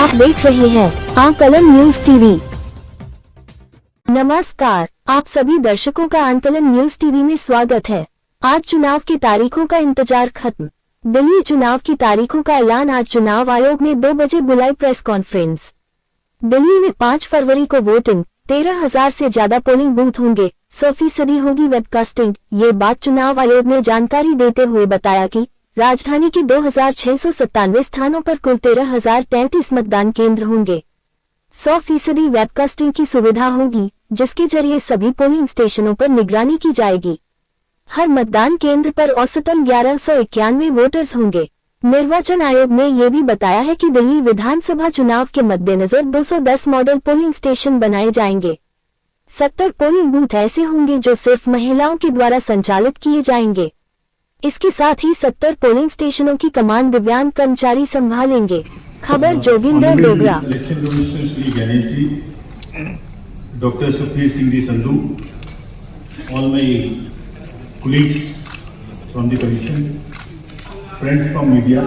आप देख रहे हैं आकलन न्यूज टीवी। नमस्कार, आप सभी दर्शकों का आकलन न्यूज टीवी में स्वागत है। आज चुनाव की तारीखों का इंतजार खत्म। दिल्ली चुनाव की तारीखों का ऐलान। आज चुनाव आयोग ने 2 बजे बुलाई प्रेस कॉन्फ्रेंस। दिल्ली में 5 फरवरी को वोटिंग, 13,000 से ज्यादा पोलिंग बूथ होंगे, 100% होगी वेबकास्टिंग। ये बात चुनाव आयोग ने जानकारी देते हुए बताया कि राजधानी के 2,697 स्थानों पर कुल 13,033 मतदान केंद्र होंगे। 100% वेबकास्टिंग की सुविधा होगी, जिसके जरिए सभी पोलिंग स्टेशनों पर निगरानी की जाएगी। हर मतदान केंद्र पर औसतन 1191 वोटर्स होंगे। निर्वाचन आयोग ने यह भी बताया है कि दिल्ली विधानसभा चुनाव के मद्देनजर 210 मॉडल पोलिंग स्टेशन बनाए जाएंगे। 70 पोलिंग बूथ ऐसे होंगे जो सिर्फ महिलाओं के द्वारा संचालित किए जाएंगे। इसके साथ ही 70 पोलिंग स्टेशनों की कमान दिव्यांग कर्मचारी संभालेंगे। खबर Joginder Dogra. Election commissioner Shri Ganesh ji, doctor Sukhbir Singh ji Sandhu, all my colleagues from the commission, friends from media,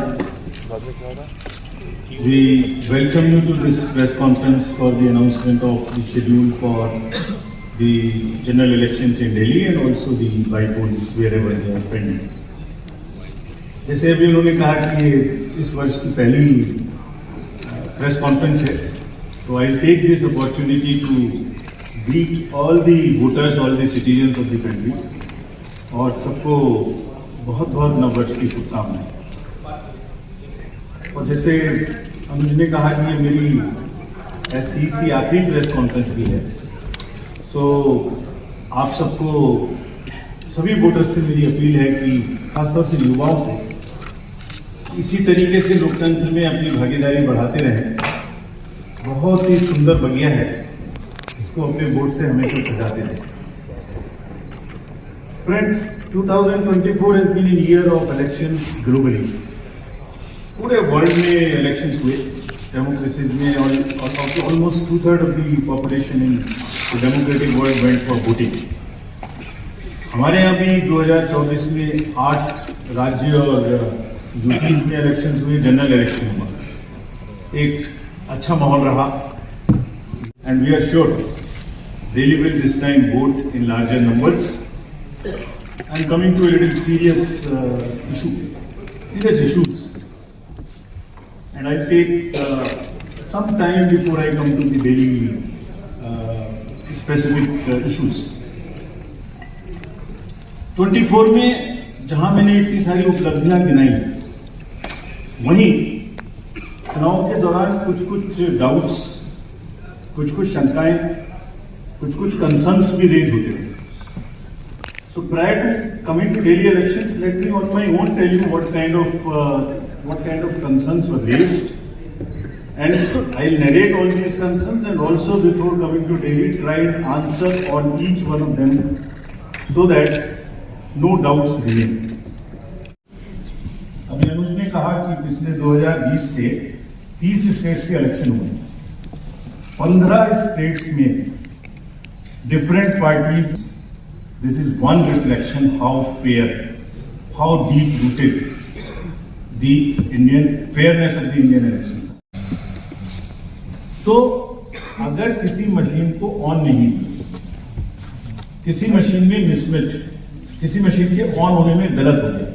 we welcome you to this press conference for the announcement of the schedule for the general elections in Delhi and also the by-polls wherever they are pending. जैसे अभी उन्होंने कहा कि ये इस वर्ष की पहली प्रेस कॉन्फ्रेंस है, तो I take this opportunity to greet all the voters, all the citizens of the country, और सबको बहुत बहुत नववर्ष की शुभकामनाएं। और जैसे अनुज ने कहा कि ये मेरी SCC आखिरी प्रेस कॉन्फ्रेंस भी है, सो आप सबको, सभी वोटर्स से मेरी अपील है कि खासतौर से युवाओं से इसी तरीके से लोकतंत्र में अपनी भागीदारी बढ़ाते रहें। बहुत ही सुंदर बगिया है, इसको अपने वोट से हमेशा सजाते रहें। Friends, 2024 has been a year of elections globally. पूरे वर्ल्ड में इलेक्शंस हुए, डेमोक्रेसीज में, और almost 2/3 of the population in the democratic world went for voting. हमारे यहाँ भी 2024 में 8 राज्य और यूपीज में इलेक्शंस हुए, जनरल इलेक्शन हुआ। एक अच्छा माहौल रहा, and we are sure Delhi will this time vote in larger numbers. And coming to a little serious issues, and I'll take some time before I come to the daily specific issues. 24 में जहां मैंने इतनी सारी उपलब्धियां गिनाई, वहीं चुनाव के दौरान कुछ डाउट्स, कुछ शंकाएं, कुछ कंसर्न्स भी रेज होते थे। So prior to coming to Delhi elections, let me on my own tell you what kind of concerns were raised, and I'll narrate all these concerns, and also before coming to Delhi, try and answer on each one of them so that no doubts remain. अभी अनुज ने कहा कि पिछले 2020 से 30 states के election हुए, 15 states में different parties. This is one reflection how fair, how deep rooted the fairness of the Indian elections. तो अगर किसी मशीन को ऑन नहीं, किसी मशीन में मिसमैच, किसी मशीन के ऑन होने में गलत हो गया,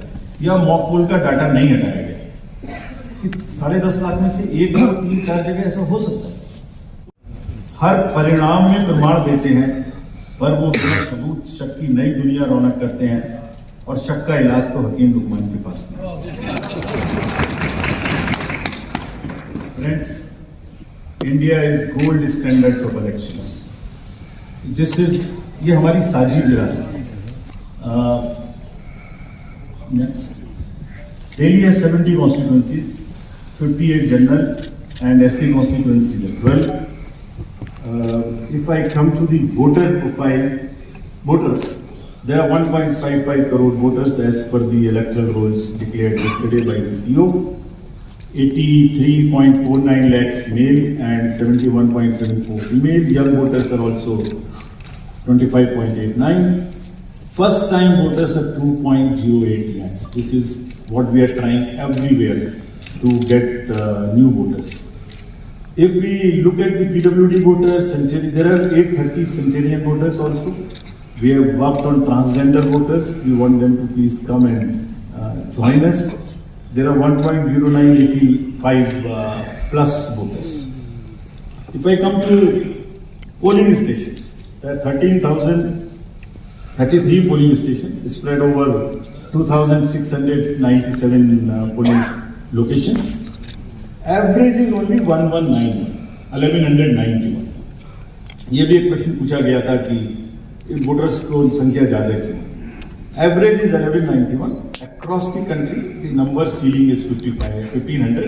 या मॉक पोल का डाटा नहीं हटाया गया, कि 10.5 लाख में से 1, 2, 3, 4 जगह ऐसा हो सकता है। हर परिणाम में प्रमाण देते हैं, पर वो बिना सबूत शक की नई दुनिया रौनक करते हैं, और शक का इलाज तो हकीम लुकमान के पास है। Friends, India is gold standards of elections. ये हमारी साझी विरासत है। Next, Delhi has 70 constituencies, 58 general, and SC constituencies are 12. If I come to the voter profile, voters, there are 1.55 crore voters as per the electoral rolls declared yesterday by the CO. 83.49 lakhs male and 71.74 female. Young voters are also 25.89. First time voters are 2.08 lakhs. This is what we are trying everywhere to get new voters. If we look at the PWD voters, there are 830 centenarian voters also. We have worked on transgender voters. We want them to please come and join us. There are 1.0985 plus voters. If I come to polling stations, there are 13,033 polling stations spread over 2,697 polling locations. Average is only 1191. ये भी एक प्रश्न पूछा गया था कि voters को संख्या ज्यादा क्यों? Average is 1191. Across the country, the number ceiling is 1500.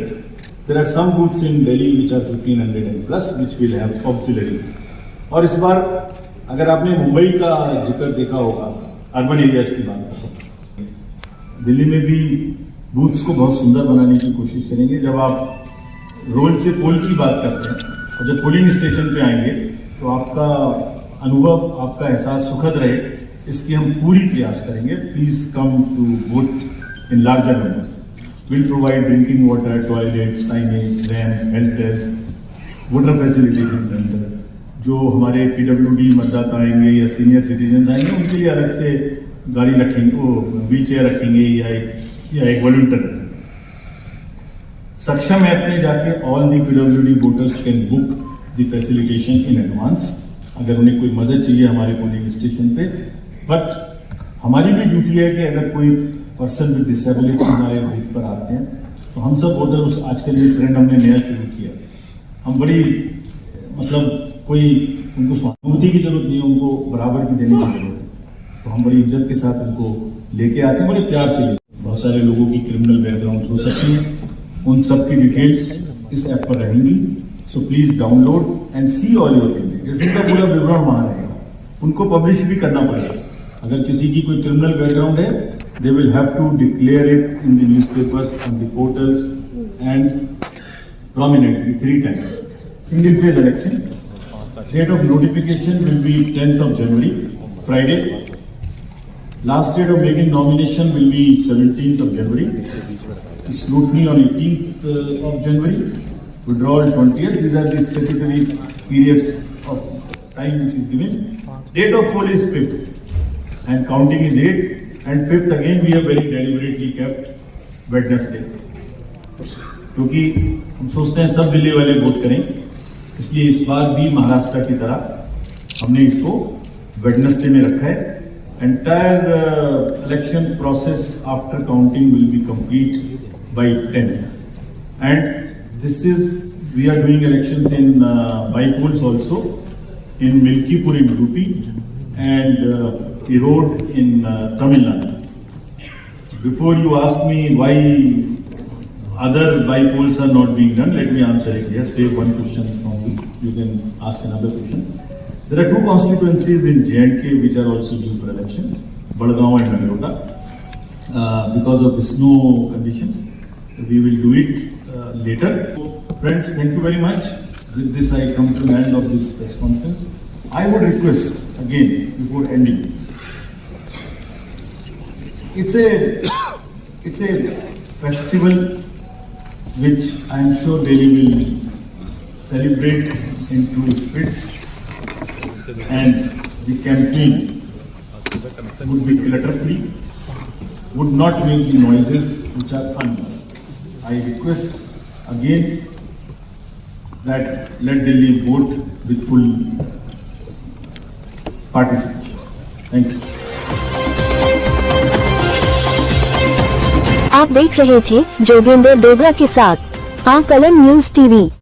There are some booths in Delhi which are 1500 and plus, which will have auxiliary booths. और इस बार अगर आपने मुंबई का जिक्र देखा होगा, अर्बन एरियाज की बात करो, दिल्ली में भी बूथ्स को बहुत सुंदर बनाने की कोशिश करेंगे. जब आप रोल से पोल की बात करते हैं और जब पोलिंग स्टेशन पे आएंगे तो आपका अनुभव, आपका एहसास सुखद रहे, इसकी हम पूरी प्रयास करेंगे. Please come to vote in larger numbers. Will provide drinking water, toilet, signage, ramp, health desk, voter facilitation centre. जो हमारे PWD मतदाता आएंगे या सीनियर सिटीजन आएंगे उनके लिए अलग से गाड़ी रखेंगे, वो व्हील चेयर रखेंगे या एक वॉलंटियर रखेंगे. सक्षम ऐप में जाके all the PWD voters can book the facilitation in advance अगर उन्हें कोई मदद चाहिए हमारे पोलिंग स्टेशन पे. बट हमारी भी ड्यूटी है कि अगर कोई पर्सन विद डिसेबिलिटी हमारे बूथ पर आते हैं तो हम सब वोटर, आजकल ये ट्रेंड हमने नया शुरू किया, हम बड़ी मतलब कोई उनको सहानुभूति की जरूरत नहीं है, उनको बराबर की देने की जरूरत है. तो हम बड़ी इज्जत के साथ उनको लेके आते हैं, बड़े प्यार से लेते हैं. बहुत सारे लोगों की क्रिमिनल बैकग्राउंड हो सकती है, उन सब की डिटेल्स इस ऐप पर रहेंगी. So please download and see all your candidates. उनका पूरा विवरण वहां रहेगा, उनको पब्लिश भी करना पड़ेगा. अगर किसी की कोई क्रिमिनल बैकग्राउंड है, they will have to declare it in the newspapers, on the portals and prominently 3 times. Single phase election. Date of notification will be 10th of January, Friday. Last date of making nomination will be 17th of January. Scrutiny on 18th of January. Withdrawal 20th. These are the statutory periods of time which is given. Date of poll is 5th and counting is 8th. And 5th again we have very deliberately kept Wednesday. क्योंकि हम सोचते हैं सब दिल्ली वाले vote करें, इसलिए इस बार भी महाराष्ट्र की तरह हमने इसको वेडनेसडे में रखा है. Entire election process after counting will be complete by 10th. And this is we are doing elections in by polls also in Milkipur in UP and Erode in Tamil Nadu. Before you ask me why other by-polls are not being done, let me answer it here. Save one question from you. You can ask another question. There are 2 constituencies in J&K which are also due for elections, Badgaon and Nagrota. Because of the snow conditions, we will do it later. Friends, thank you very much. With this, I come to the end of this press conference. I would request again before ending. It's a festival which I am sure Delhi will celebrate in true spirits, and the campaign would be clutter-free, would not make the noises which are unwanted. I request again that let Delhi vote with full participation. Thank you. आप देख रहे थे जोगेंद्र डोगरा के साथ आकलन news TV.